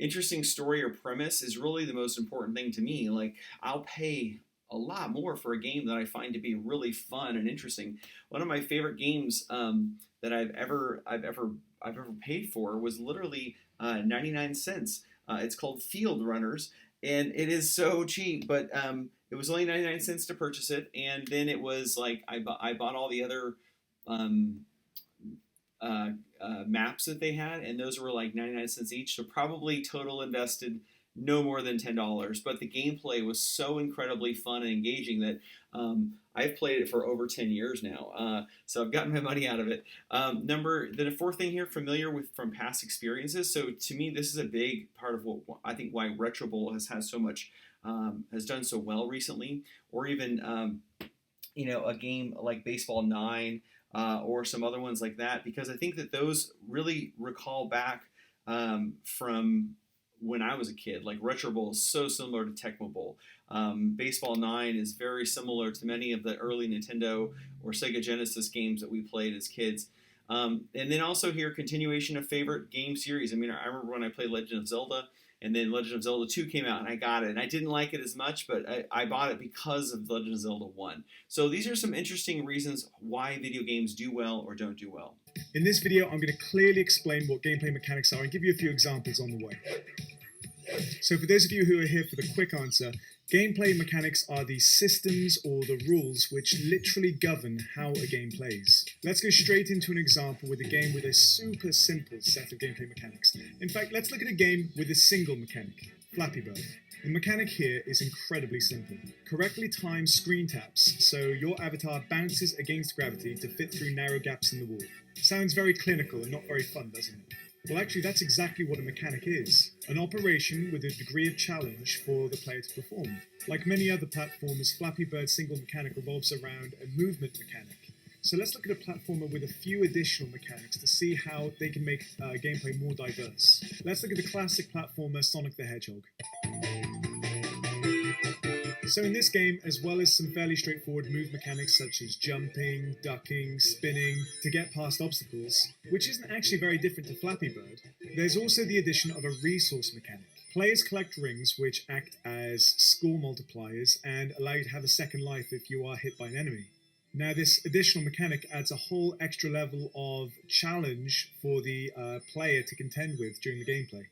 interesting story or premise is really the most important thing to me. Like, I'll pay a lot more for a game that I find to be really fun and interesting. One of my favorite games that I've ever paid for was literally 99 cents. It's called Field Runners, and it is so cheap, but it was only 99 cents to purchase it, and then it was like I bought all the other um, maps that they had, and those were like 99 cents each. So probably total invested no more than $10. But the gameplay was so incredibly fun and engaging that I've played it for over 10 years now. So I've gotten my money out of it. The fourth thing here, familiar with from past experiences. So to me, this is a big part of what I think why Retro Bowl has had so much, has done so well recently, or even a game like Baseball 9 or some other ones like that, because I think that those really recall back from when I was a kid. Like Retro Bowl is so similar to Tecmo Bowl. Baseball 9 is very similar to many of the early Nintendo or Sega Genesis games that we played as kids. And then also here, continuation of favorite game series. I mean, I remember when I played Legend of Zelda, and then Legend of Zelda 2 came out, and I got it. And I didn't like it as much, but I bought it because of Legend of Zelda 1. So these are some interesting reasons why video games do well or don't do well. In this video, I'm going to clearly explain what gameplay mechanics are and give you a few examples on the way. So for those of you who are here for the quick answer, gameplay mechanics are the systems or the rules which literally govern how a game plays. Let's go straight into an example with a game with a super simple set of gameplay mechanics. In fact, let's look at a game with a single mechanic, Flappy Bird. The mechanic here is incredibly simple. Correctly timed screen taps, so your avatar bounces against gravity to fit through narrow gaps in the wall. Sounds very clinical and not very fun, doesn't it? Well, actually, that's exactly what a mechanic is. An operation with a degree of challenge for the player to perform. Like many other platformers, Flappy Bird's single mechanic revolves around a movement mechanic. So let's look at a platformer with a few additional mechanics to see how they can make gameplay more diverse. Let's look at the classic platformer Sonic the Hedgehog. So in this game, as well as some fairly straightforward move mechanics such as jumping, ducking, spinning, to get past obstacles, which isn't actually very different to Flappy Bird, there's also the addition of a resource mechanic. Players collect rings which act as score multipliers and allow you to have a second life if you are hit by an enemy. Now this additional mechanic adds a whole extra level of challenge for the player to contend with during the gameplay.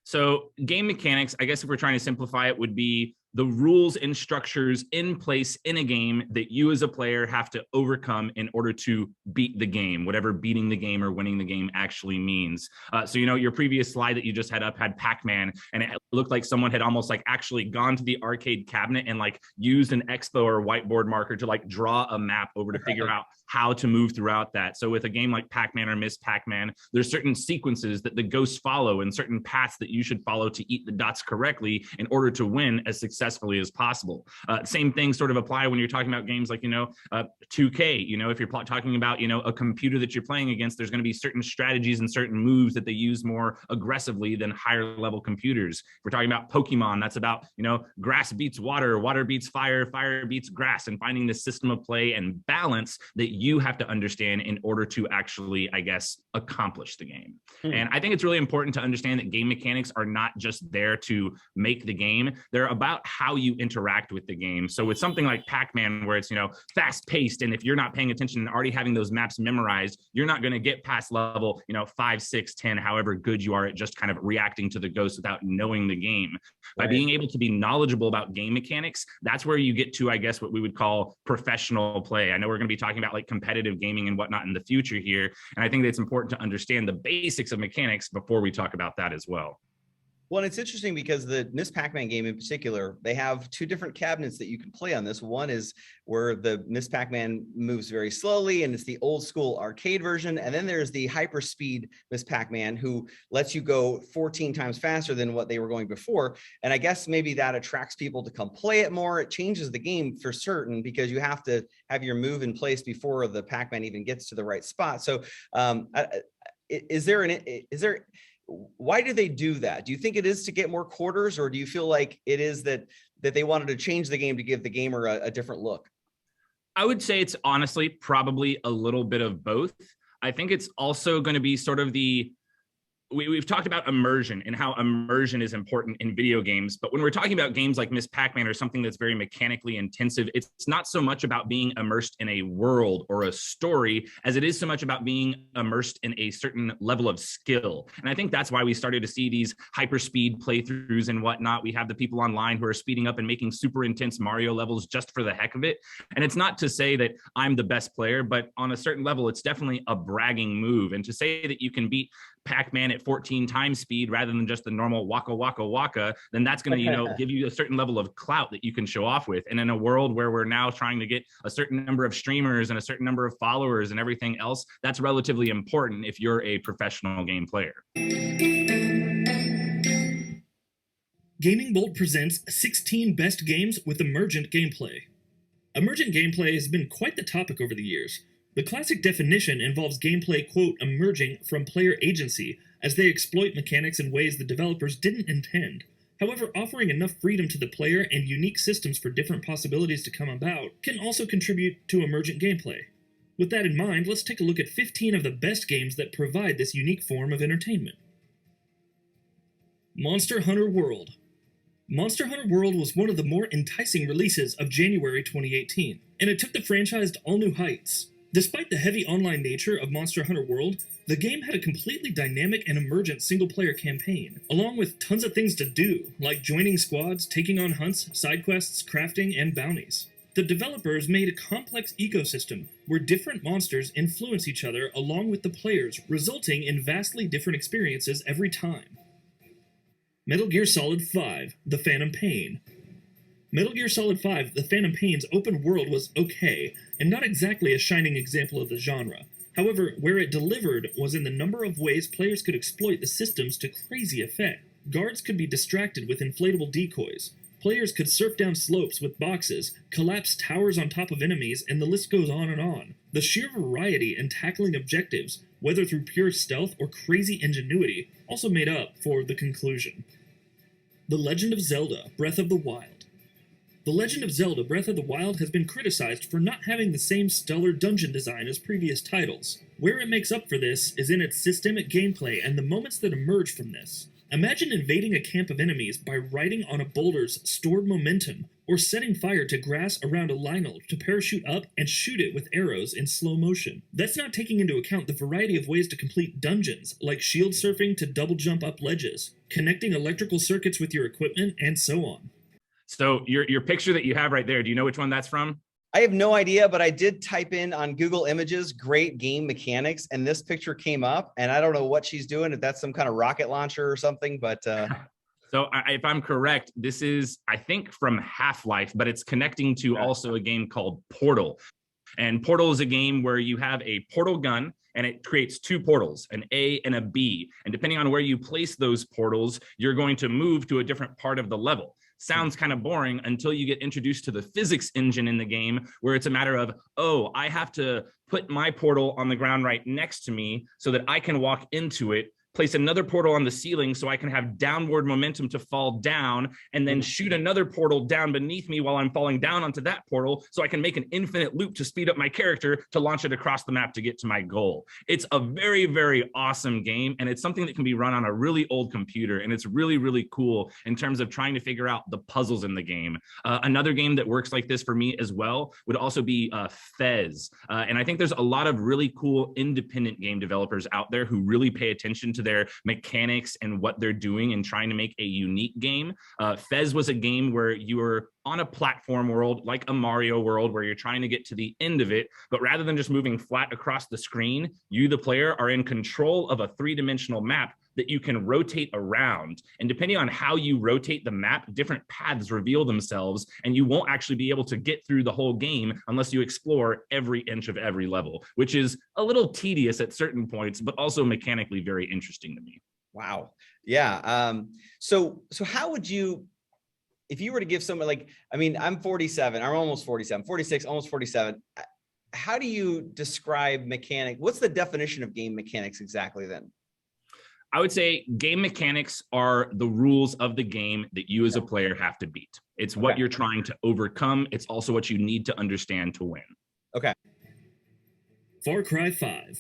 So game mechanics, I guess if we're trying to simplify it, would be the rules and structures in place in a game that you as a player have to overcome in order to beat the game, whatever beating the game or winning the game actually means. So, your previous slide that you just had up had Pac-Man, and it looked like someone had almost like actually gone to the arcade cabinet and like used an expo or whiteboard marker to like draw a map over to figure out how to move throughout that. So with a game like Pac-Man or Miss Pac-Man, there's certain sequences that the ghosts follow and certain paths that you should follow to eat the dots correctly in order to win as successfully as possible. Same things sort of apply when you're talking about games like, 2K. If you're talking about, a computer that you're playing against, there's going to be certain strategies and certain moves that they use more aggressively than higher level computers. If we're talking about Pokemon, that's about, grass beats water, water beats fire, fire beats grass, and finding the system of play and balance that you have to understand in order to actually, I guess, accomplish the game. And I think it's really important to understand that game mechanics are not just there to make the game. They're about how you interact with the game. So with something like Pac-Man, where it's, fast paced, and if you're not paying attention and already having those maps memorized, you're not going to get past level, 5, 6, 10, however good you are at just kind of reacting to the ghost without knowing the game. By being able to be knowledgeable about game mechanics, that's where you get to, I guess, what we would call professional play. I know we're going to be talking about like competitive gaming and whatnot in the future here. And I think that it's important to understand the basics of mechanics before we talk about that as well. Well, and it's interesting because the Miss Pac-Man game in particular, they have two different cabinets that you can play on this. One is where the Miss Pac-Man moves very slowly, and it's the old school arcade version. And then there's the hyperspeed Miss Pac-Man, who lets you go 14 times faster than what they were going before. And I guess maybe that attracts people to come play it more. It changes the game for certain because you have to have your move in place before the Pac-Man even gets to the right spot. So why do they do that? Do you think it is to get more quarters, or do you feel like it is that they wanted to change the game to give the gamer a different look? I would say it's honestly probably a little bit of both. I think it's also going to be sort of we've talked about immersion and how immersion is important in video games. But when we're talking about games like Miss Pac-Man or something that's very mechanically intensive, it's not so much about being immersed in a world or a story as it is so much about being immersed in a certain level of skill. And I think that's why we started to see these hyperspeed playthroughs and whatnot. We have the people online who are speeding up and making super intense Mario levels just for the heck of it. And it's not to say that I'm the best player, but on a certain level, it's definitely a bragging move. And to say that you can beat Pac-Man at 14 times speed rather than just the normal waka waka waka, then that's going to give you a certain level of clout that you can show off with. And in a world where we're now trying to get a certain number of streamers and a certain number of followers and everything else, that's relatively important if you're a professional game player. Gaming Bolt presents 16 best games with emergent gameplay. Emergent gameplay has been quite the topic over the years. The classic definition involves gameplay, quote, emerging from player agency, as they exploit mechanics in ways the developers didn't intend. However, offering enough freedom to the player and unique systems for different possibilities to come about can also contribute to emergent gameplay. With that in mind, let's take a look at 15 of the best games that provide this unique form of entertainment. Monster Hunter World. Monster Hunter World was one of the more enticing releases of January 2018, and it took the franchise to all new heights. Despite the heavy online nature of Monster Hunter World, the game had a completely dynamic and emergent single-player campaign, along with tons of things to do, like joining squads, taking on hunts, side quests, crafting, and bounties. The developers made a complex ecosystem where different monsters influence each other along with the players, resulting in vastly different experiences every time. Metal Gear Solid 5: The Phantom Pain. Metal Gear Solid 5: The Phantom Pain's open world was okay, and not exactly a shining example of the genre. However, where it delivered was in the number of ways players could exploit the systems to crazy effect. Guards could be distracted with inflatable decoys. Players could surf down slopes with boxes, collapse towers on top of enemies, and the list goes on and on. The sheer variety in tackling objectives, whether through pure stealth or crazy ingenuity, also made up for the conclusion. The Legend of Zelda: Breath of the Wild. The Legend of Zelda: Breath of the Wild has been criticized for not having the same stellar dungeon design as previous titles. Where it makes up for this is in its systemic gameplay and the moments that emerge from this. Imagine invading a camp of enemies by riding on a boulder's stored momentum, or setting fire to grass around a Lynel to parachute up and shoot it with arrows in slow motion. That's not taking into account the variety of ways to complete dungeons, like shield surfing to double jump up ledges, connecting electrical circuits with your equipment, and so on. So your picture that you have right there, do you know which one that's from? I have no idea, but I did type in on Google Images, great game mechanics, and this picture came up, and I don't know what she's doing, if that's some kind of rocket launcher or something, but... So if I'm correct, this is, I think, from Half-Life, but it's connecting to also a game called Portal. And Portal is a game where you have a portal gun, and it creates two portals, an A and a B. And depending on where you place those portals, you're going to move to a different part of the level. Sounds kind of boring until you get introduced to the physics engine in the game, where it's a matter of, oh, I have to put my portal on the ground right next to me so that I can walk into it, place another portal on the ceiling so I can have downward momentum to fall down, and then shoot another portal down beneath me while I'm falling down onto that portal so I can make an infinite loop to speed up my character to launch it across the map to get to my goal. It's a very, very awesome game, and it's something that can be run on a really old computer, and it's really, really cool in terms of trying to figure out the puzzles in the game. Another game that works like this for me as well would also be Fez. And I think there's a lot of really cool independent game developers out there who really pay attention to their mechanics and what they're doing and trying to make a unique game. Fez was a game where you were on a platform world, like a Mario world, where you're trying to get to the end of it, but rather than just moving flat across the screen, you, the player, are in control of a three-dimensional map that you can rotate around. And depending on how you rotate the map, different paths reveal themselves, and you won't actually be able to get through the whole game unless you explore every inch of every level, which is a little tedious at certain points, but also mechanically very interesting to me. Wow. Yeah. So how would you, if you were to give someone like, I mean, I'm 47, I'm almost 47, 46, almost 47. How do you describe mechanic? What's the definition of game mechanics exactly then? I would say game mechanics are the rules of the game that you as a player have to beat. It's what you're trying to overcome. It's also what you need to understand to win. Okay. Far Cry 5.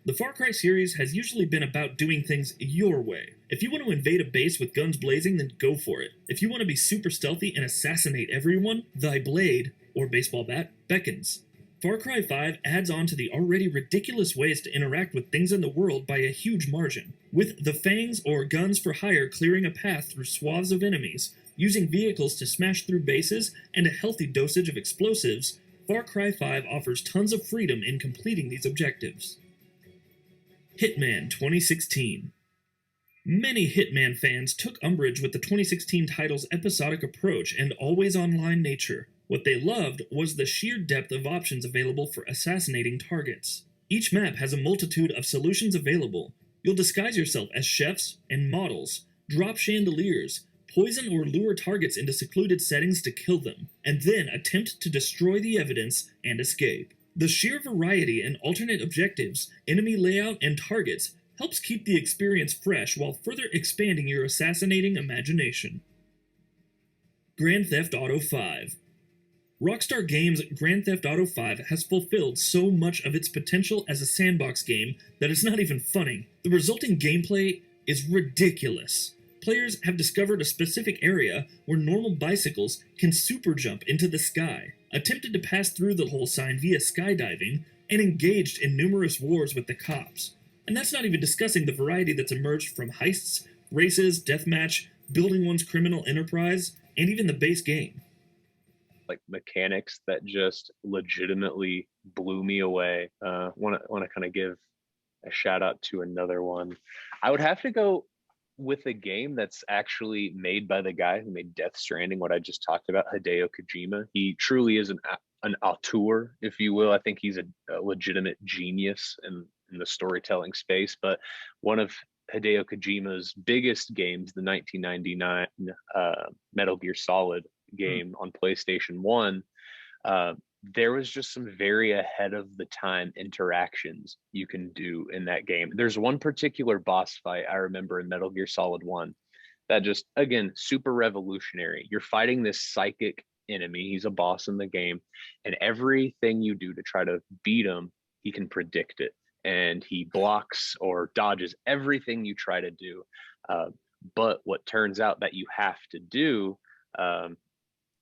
The Far Cry series has usually been about doing things your way. If you want to invade a base with guns blazing, then go for it. If you want to be super stealthy and assassinate everyone, thy blade, or baseball bat, beckons. Far Cry 5 adds on to the already ridiculous ways to interact with things in the world by a huge margin, with the Fangs or guns for hire clearing a path through swaths of enemies, using vehicles to smash through bases, and a healthy dosage of explosives. Far Cry 5 offers tons of freedom in completing these objectives. Hitman 2016. Many Hitman fans took umbrage with the 2016 title's episodic approach and always online nature. What they loved was the sheer depth of options available for assassinating targets. Each map has a multitude of solutions available. You'll disguise yourself as chefs and models, drop chandeliers, poison or lure targets into secluded settings to kill them, and then attempt to destroy the evidence and escape. The sheer variety and alternate objectives, enemy layout, and targets helps keep the experience fresh while further expanding your assassinating imagination. Grand Theft Auto 5. Rockstar Games' Grand Theft Auto 5 has fulfilled so much of its potential as a sandbox game that it's not even funny. The resulting gameplay is ridiculous. Players have discovered a specific area where normal bicycles can super jump into the sky, attempted to pass through the whole sign via skydiving, and engaged in numerous wars with the cops. And that's not even discussing the variety that's emerged from heists, races, deathmatch, building one's criminal enterprise, and even the base game. Like mechanics that just legitimately blew me away. Want to kind of give a shout out to another one. I would have to go with a game that's actually made by the guy who made Death Stranding, what I just talked about, Hideo Kojima. He truly is an auteur, if you will. I think he's a legitimate genius in the storytelling space. But one of Hideo Kojima's biggest games, the 1999 Metal Gear Solid game on PlayStation 1, there was just some very ahead of the time interactions you can do in that game. There's one particular boss fight I remember in Metal Gear Solid 1 that just, again, super revolutionary. You're fighting this psychic enemy. He's a boss in the game, and everything you do to try to beat him, he can predict it, and he blocks or dodges everything you try to do. But what turns out that you have to do,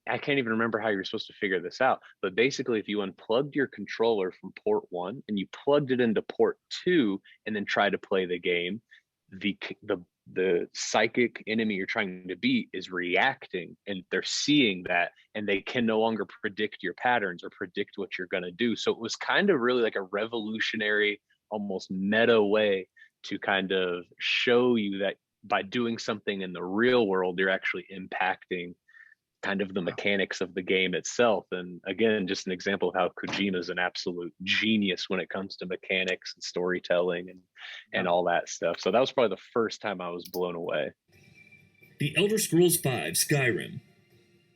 I can't even remember how you're supposed to figure this out, but basically if you unplugged your controller from port 1 and you plugged it into port 2 and then try to play the game, the psychic enemy you're trying to beat is reacting, and they're seeing that, and they can no longer predict your patterns or predict what you're going to do. So it was kind of really like a revolutionary, almost meta way to kind of show you that by doing something in the real world, you're actually impacting kind of the mechanics of the game itself. And again, just an example of how Kojima is an absolute genius when it comes to mechanics and storytelling and all that stuff. So that was probably the first time I was blown away. The Elder Scrolls V: Skyrim.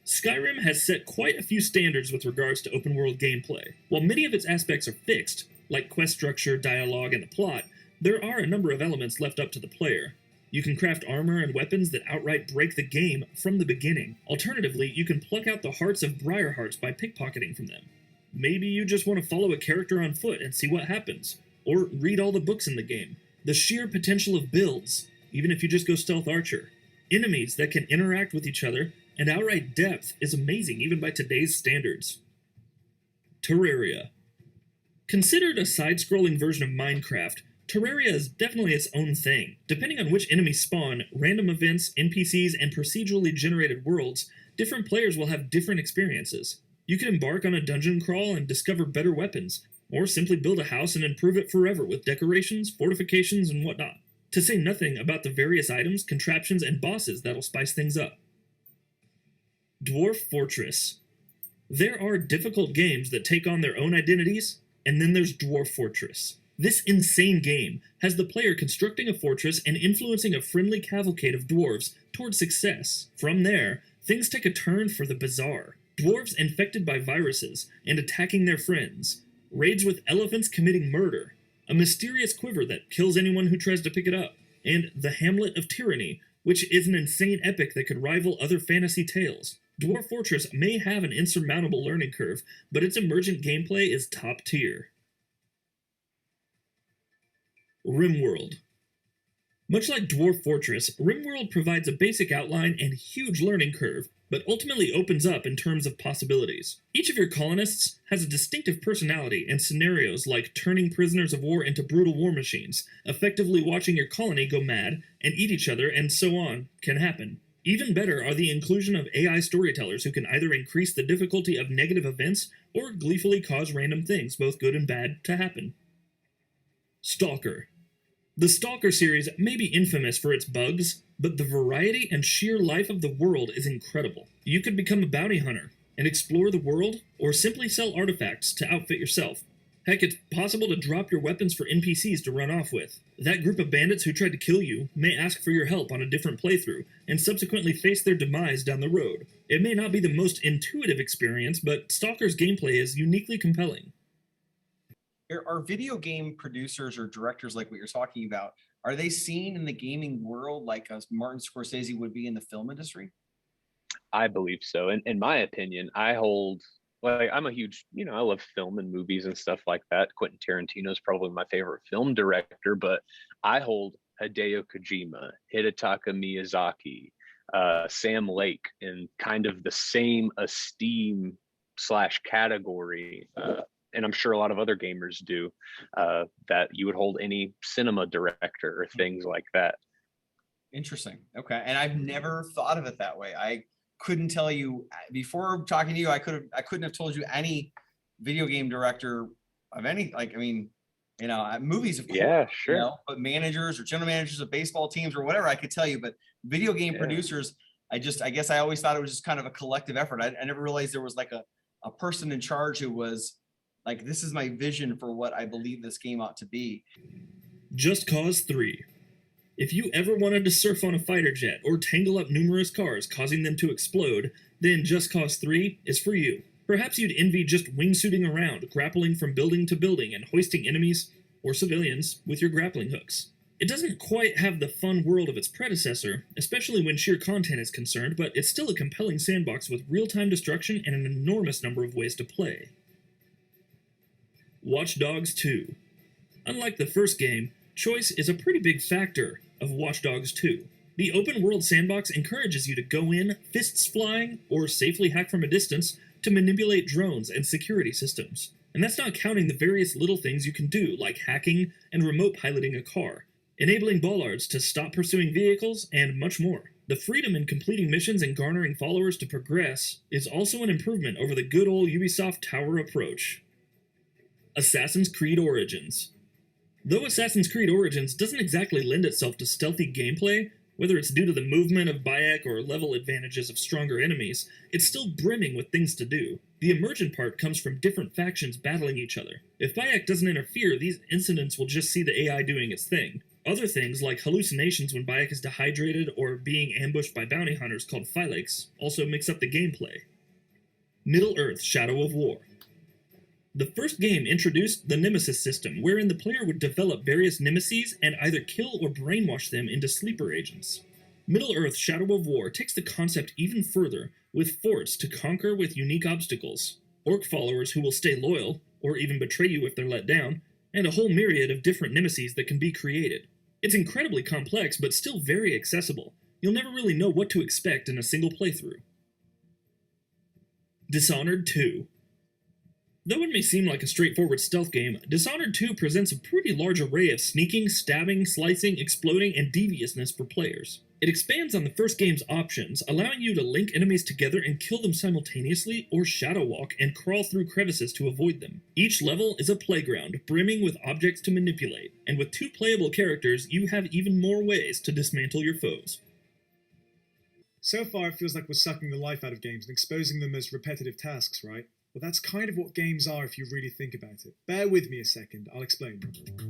Skyrim has set quite a few standards with regards to open world gameplay. While many of its aspects are fixed, like quest structure, dialogue, and the plot, there are a number of elements left up to the player. You can craft armor and weapons that outright break the game from the beginning. Alternatively, you can pluck out the hearts of Briarhearts by pickpocketing from them. Maybe you just want to follow a character on foot and see what happens, or read all the books in the game. The sheer potential of builds, even if you just go stealth archer. Enemies that can interact with each other, and outright depth is amazing even by today's standards. Terraria. Considered a side-scrolling version of Minecraft, Terraria is definitely its own thing. Depending on which enemies spawn, random events, NPCs, and procedurally generated worlds, different players will have different experiences. You can embark on a dungeon crawl and discover better weapons, or simply build a house and improve it forever with decorations, fortifications, and whatnot. To say nothing about the various items, contraptions, and bosses that'll spice things up. Dwarf Fortress. There are difficult games that take on their own identities, and then there's Dwarf Fortress. This insane game has the player constructing a fortress and influencing a friendly cavalcade of dwarves toward success. From there, things take a turn for the bizarre. Dwarves infected by viruses and attacking their friends, raids with elephants committing murder, a mysterious quiver that kills anyone who tries to pick it up, and the Hamlet of Tyranny, which is an insane epic that could rival other fantasy tales. Dwarf Fortress may have an insurmountable learning curve, but its emergent gameplay is top tier. RimWorld. Much like Dwarf Fortress, RimWorld provides a basic outline and huge learning curve, but ultimately opens up in terms of possibilities. Each of your colonists has a distinctive personality, and scenarios like turning prisoners of war into brutal war machines, effectively watching your colony go mad and eat each other, and so on, can happen. Even better are the inclusion of AI storytellers who can either increase the difficulty of negative events or gleefully cause random things, both good and bad, to happen. Stalker. The Stalker series may be infamous for its bugs, but the variety and sheer life of the world is incredible. You could become a bounty hunter and explore the world, or simply sell artifacts to outfit yourself. Heck, it's possible to drop your weapons for NPCs to run off with. That group of bandits who tried to kill you may ask for your help on a different playthrough, and subsequently face their demise down the road. It may not be the most intuitive experience, but Stalker's gameplay is uniquely compelling. Are video game producers or directors like what you're talking about, are they seen in the gaming world like Martin Scorsese would be in the film industry? I believe so. And in my opinion, I'm a huge, I love film and movies and stuff like that. Quentin Tarantino is probably my favorite film director, but I hold Hideo Kojima, Hidetaka Miyazaki, Sam Lake in kind of the same esteem / category. And I'm sure a lot of other gamers do, that you would hold any cinema director or things like that. Interesting. Okay. And I've never thought of it that way. I couldn't tell you before talking to you. I couldn't have told you any video game director of any, movies, of course, Yeah, sure. but managers or general managers of baseball teams or whatever, I could tell you, but video game producers, I guess I always thought it was just kind of a collective effort. I never realized there was like a person in charge who was like, this is my vision for what I believe this game ought to be. Just Cause 3. If you ever wanted to surf on a fighter jet or tangle up numerous cars causing them to explode, then Just Cause 3 is for you. Perhaps you'd envy just wingsuiting around, grappling from building to building, and hoisting enemies, or civilians, with your grappling hooks. It doesn't quite have the fun world of its predecessor, especially when sheer content is concerned, but it's still a compelling sandbox with real-time destruction and an enormous number of ways to play. Watch Dogs 2. Unlike the first game, choice is a pretty big factor of Watch Dogs 2. The open-world sandbox encourages you to go in, fists flying, or safely hack from a distance to manipulate drones and security systems. And that's not counting the various little things you can do, like hacking and remote piloting a car, enabling bollards to stop pursuing vehicles, and much more. The freedom in completing missions and garnering followers to progress is also an improvement over the good old Ubisoft Tower approach. Assassin's Creed Origins. Though Assassin's Creed Origins doesn't exactly lend itself to stealthy gameplay, whether it's due to the movement of Bayek or level advantages of stronger enemies, it's still brimming with things to do. The emergent part comes from different factions battling each other. If Bayek doesn't interfere, these incidents will just see the AI doing its thing. Other things, like hallucinations when Bayek is dehydrated or being ambushed by bounty hunters called Phylax, also mix up the gameplay. Middle-earth: Shadow of War. The first game introduced the Nemesis system, wherein the player would develop various nemesis and either kill or brainwash them into sleeper agents. Middle-earth: Shadow of War takes the concept even further, with forts to conquer with unique obstacles, orc followers who will stay loyal, or even betray you if they're let down, and a whole myriad of different nemesis that can be created. It's incredibly complex, but still very accessible. You'll never really know what to expect in a single playthrough. Dishonored 2. Though it may seem like a straightforward stealth game, Dishonored 2 presents a pretty large array of sneaking, stabbing, slicing, exploding, and deviousness for players. It expands on the first game's options, allowing you to link enemies together and kill them simultaneously, or shadow walk and crawl through crevices to avoid them. Each level is a playground, brimming with objects to manipulate, and with 2 playable characters, you have even more ways to dismantle your foes. So far, it feels like we're sucking the life out of games and exposing them as repetitive tasks, right? Well, that's kind of what games are if you really think about it. Bear with me a second, I'll explain.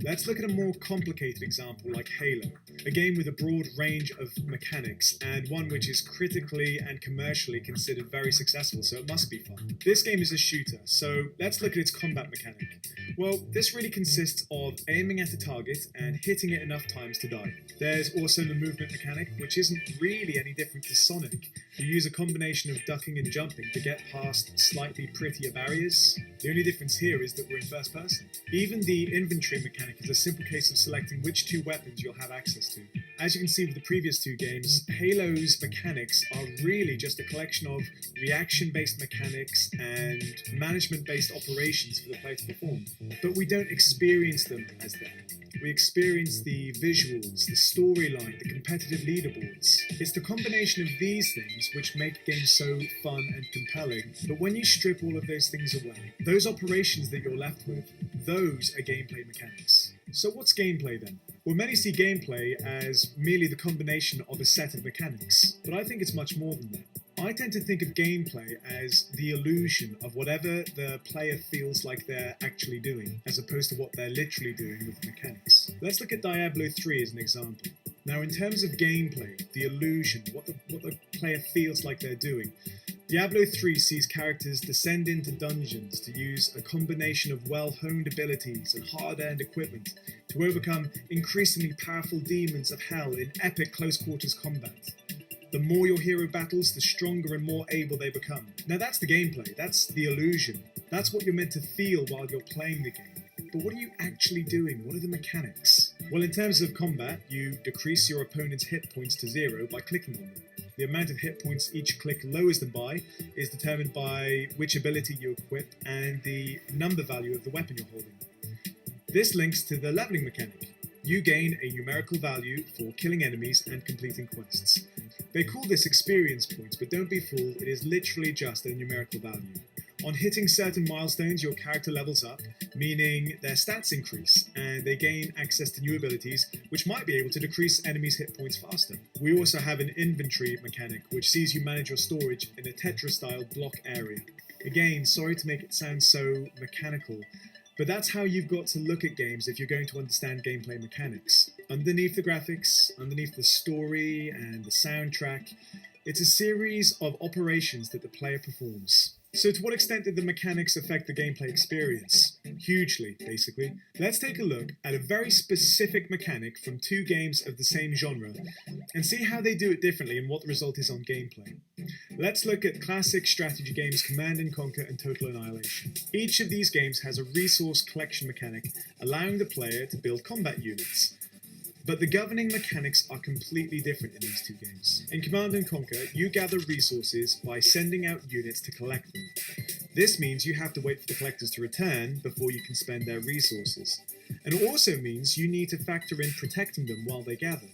Let's look at a more complicated example like Halo, a game with a broad range of mechanics, and one which is critically and commercially considered very successful, so it must be fun. This game is a shooter, so let's look at its combat mechanic. Well, this really consists of aiming at a target and hitting it enough times to die. There's also the movement mechanic, which isn't really any different to Sonic. You use a combination of ducking and jumping to get past slightly prettier barriers. The only difference here is that we're in first person. Even the inventory mechanic is a simple case of selecting which 2 weapons you'll have access to. As you can see with the previous 2 games, Halo's mechanics are really just a collection of reaction-based mechanics and management-based operations for the player to perform. But we don't experience them as that. We experience the visuals, the storyline, the competitive leaderboards. It's the combination of these things which make games so fun and compelling. But when you strip all of those things away, those operations that you're left with, those are gameplay mechanics. So what's gameplay then? Well, many see gameplay as merely the combination of a set of mechanics, but I think it's much more than that. I tend to think of gameplay as the illusion of whatever the player feels like they're actually doing, as opposed to what they're literally doing with the mechanics. Let's look at Diablo 3 as an example. Now, in terms of gameplay, the illusion, what the player feels like they're doing, Diablo 3 sees characters descend into dungeons to use a combination of well-honed abilities and hard-earned equipment to overcome increasingly powerful demons of hell in epic close-quarters combat. The more your hero battles, the stronger and more able they become. Now that's the gameplay, that's the illusion. That's what you're meant to feel while you're playing the game. But what are you actually doing? What are the mechanics? Well, in terms of combat, you decrease your opponent's hit points to 0 by clicking on them. The amount of hit points each click lowers them by is determined by which ability you equip and the number value of the weapon you're holding. This links to the leveling mechanic. You gain a numerical value for killing enemies and completing quests. They call this experience points, but don't be fooled, it is literally just a numerical value. On hitting certain milestones, your character levels up, meaning their stats increase, and they gain access to new abilities, which might be able to decrease enemies' hit points faster. We also have an inventory mechanic, which sees you manage your storage in a Tetris-style block area. Again, sorry to make it sound so mechanical, but that's how you've got to look at games if you're going to understand gameplay mechanics. Underneath the graphics, underneath the story and the soundtrack, it's a series of operations that the player performs. So to what extent did the mechanics affect the gameplay experience? Hugely, basically. Let's take a look at a very specific mechanic from 2 games of the same genre and see how they do it differently and what the result is on gameplay. Let's look at classic strategy games Command & Conquer and Total Annihilation. Each of these games has a resource collection mechanic allowing the player to build combat units. But the governing mechanics are completely different in these 2 games. In Command & Conquer, you gather resources by sending out units to collect them. This means you have to wait for the collectors to return before you can spend their resources. And it also means you need to factor in protecting them while they gather.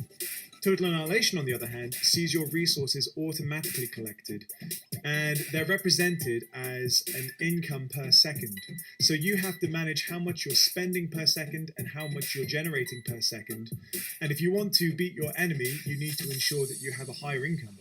Total Annihilation, on the other hand, sees your resources automatically collected, and they're represented as an income per second. So you have to manage how much you're spending per second and how much you're generating per second. And if you want to beat your enemy, you need to ensure that you have a higher income.